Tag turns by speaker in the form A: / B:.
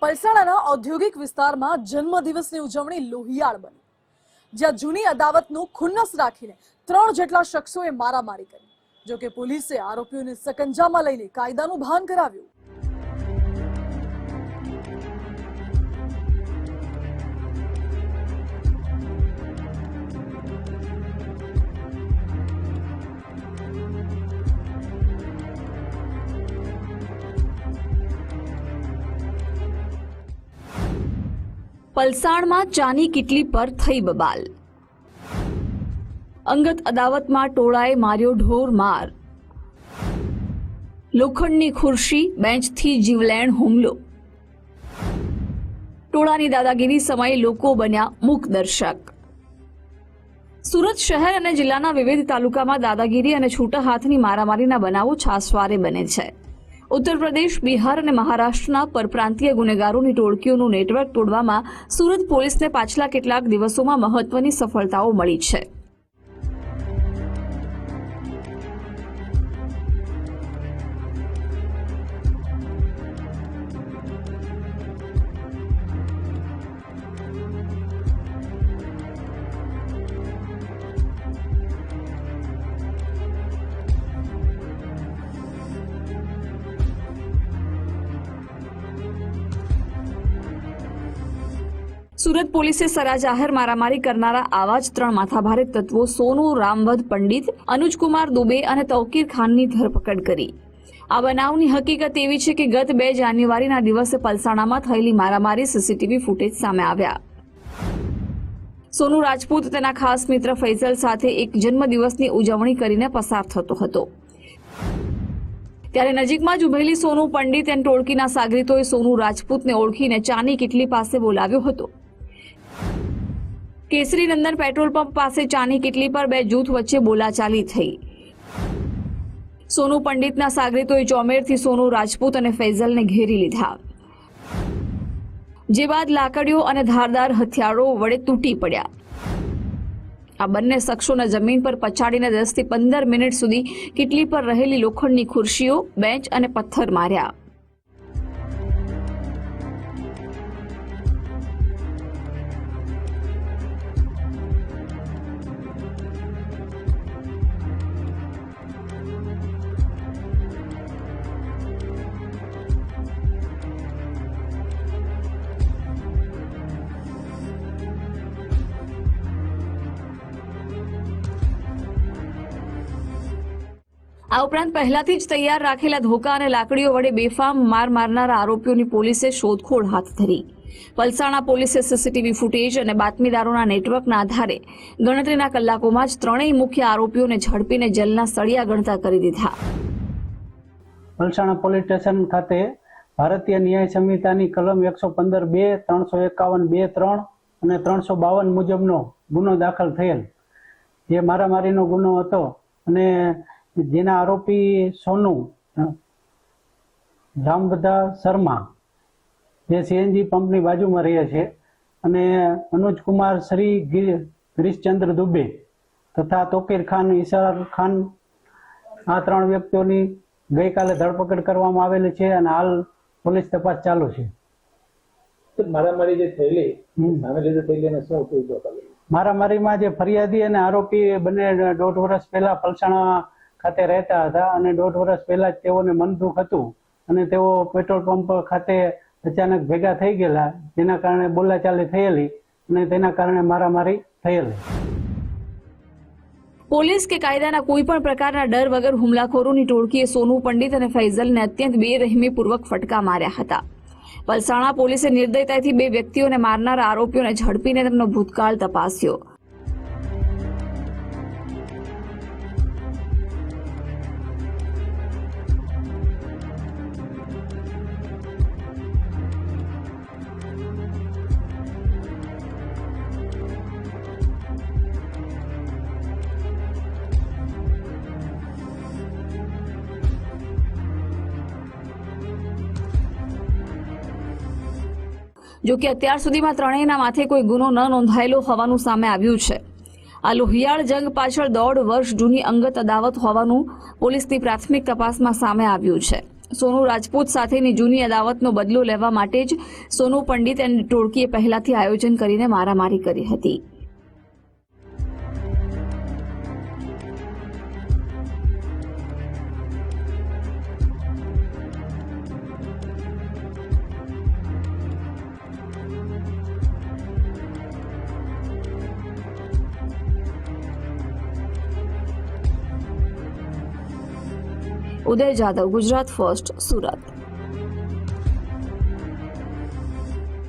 A: પલસાણાના ઔદ્યોગિક વિસ્તારમાં જન્મદિવસની ઉજવણી લોહિયાળ બની, જ્યાં જૂની અદાવતનું ખુન્નસ રાખીને 3 જેટલા શખ્સોએ મારામારી કરી. જોકે પોલીસે આરોપીઓને સકંજામાં લઈને કાયદાનું ભાન કરાવ્યું.
B: પલસાણમાં ચાની કીટલી પર થઈ બબાલ. અંગત અદાવતમાં ટોળાએ માર્યો ઢોર માર. લોખંડની ખુરશી, બેન્ચથી જીવલેણ હુમલો. ટોળાની દાદાગીરી સમયે લોકો બન્યા મૂક દર્શક. સુરત શહેર અને જિલ્લાના વિવિધ તાલુકામાં દાદાગીરી અને છૂટા હાથની મારામારીના બનાવો છાસવારે બને છે. ઉત્તર પ્રદેશ, બિહાર અને મહારાષ્ટ્રના પરપ્રાંતીય ગુનેગારોની ટોળકીઓનું નેટવર્ક તોડવામાં સુરત પોલીસને પાછલા કેટલાક દિવસોમાં મહત્વની સફળતાઓ મળી છે. સુરત પોલીસે સરા જાહેર મારામારી કરનારા આવા જ 3 માથાભારે તત્વો સોનુ રામવદ પંડિત, અનુજકુમાર દુબે અને તૌકીર ખાનની ધરપકડ કરી. આ બનાવની હકીકત એવી છે કે ગત 2 જાન્યુઆરીના દિવસે પલસાણામાં થયેલી મારામારી સીસીટીવી ફૂટેજ સામે આવ્યા. સોનુ રાજપૂત તેના ખાસ મિત્ર ફૈઝલ સાથે એક જન્મદિવસની ઉજવણી કરીને પસાર થતો હતો. ત્યારે નજીકમાં જ ઉભેલી સોનુ પંડિત અને ટોળકીના સાગરીતોએ સોનુ રાજપૂતને ઓળખીને ચાની કીટલી પાસે બોલાવ્યો હતો. કેસરી નંદન પેટ્રોલ પંપ પાસે ચાની કીટલી પર 2 જૂથ વચ્ચે બોલાચાલી થઈ. સોનુ પંડિતના સાગરીતોએ ચોમેરથી સોનુ રાજપૂત અને ફૈઝલને ઘેરી લીધા, જે બાદ લાકડીઓ અને ધારદાર હથિયારો વડે તૂટી પડ્યા. આ બંને શખ્સોને જમીન પર પછાડીને 10 થી 15 મિનિટ સુધી કીટલી પર રહેલી લોખંડની ખુરશીઓ, બેન્ચ અને પથ્થર માર્યા. આ ઉપરાંત પહેલાથી જ તૈયાર રાખેલા ધોકા અને લાકડીઓ વડે બેફામ માર મારનારા આરોપીઓની પોલીસે શોધખોળ હાથ ધરી. પલસાણા પોલીસે સીસીટીવી ફૂટેજ અને બાતમીદારોના નેટવર્કના આધારે ગણતરીના કલાકોમાં જ 3 મુખ્ય આરોપીઓને ઝડપીને જેલના સળિયા ગણતા કરી દીધા.
C: પલસાણા પોલીસ સ્ટેશન ખાતે ભારતીય ન્યાય સંહિતાની કલમ 115(2), 351(2)(3) અને 352 મુજબનો ગુનો દાખલ થયેલ, જે મારામારીનો ગુનો હતો અને જેના આરોપી સોનુ રામવદા શર્મા, જે સીએનજી પંપની બાજુમાં રહે છે, અને અનુજકુમાર શ્રી ગિરીશચંદ્ર દુબે તથા તૌકીર ખાન, ઈશાર ખાન, આ 3 વ્યક્તિઓની ગઈકાલે ધરપકડ કરવામાં આવેલી છે અને હાલ પોલીસ તપાસ ચાલુ છે.
D: મારામારી જે થયેલી એને શું હતું?
C: મારામારીમાં જે ફરિયાદી અને આરોપી બંને 1.5 વર્ષ પહેલા પલસાણા ખાતે રહેતા હતા અને 1.5 વર્ષ પહેલા જ તેઓને મનદુખ હતું અને તેઓ પેટ્રોલ પંપ ખાતે અચાનક ભેગા થઈ ગયેલા, જેના કારણે બોલાચાલી થયેલી અને તેના કારણે મારામારી થયેલી.
B: પોલીસ કે કાયદાના કોઈ પણ પ્રકારના ડર વગર હુમલાખોરોની ટોળકીએ સોનુ પંડિત અને ફૈઝલને અત્યંત બેરહેમીપૂર્વક ફટકા માર્યા હતા. પલસાણા પોલીસે નિર્દયતાથી 2 વ્યક્તિઓને મારનારા આરોપીઓને ઝડપીને તેમનો ભૂતકાળ તપાસ્યો. જો કે અત્યાર સુધીમાં 3ના માથે કોઈ ગુનો ન નોંધાયેલો હોવાનું સામે આવ્યું છે. આ લોહિયાળ જંગ પાછળ 1.5 વર્ષ જૂની અંગત અદાવત હોવાનું પોલીસની પ્રાથમિક તપાસમાં સામે આવ્યું છે. સોનુ રાજપૂત સાથેની જૂની અદાવતનો બદલો લેવા માટે જ સોનુ પંડિત અને ટોળકીએ પહેલાથી આયોજન કરીને મારામારી કરી હતી. ઉદય જાદવ, ગુજરાત ફર્સ્ટ, સુરત.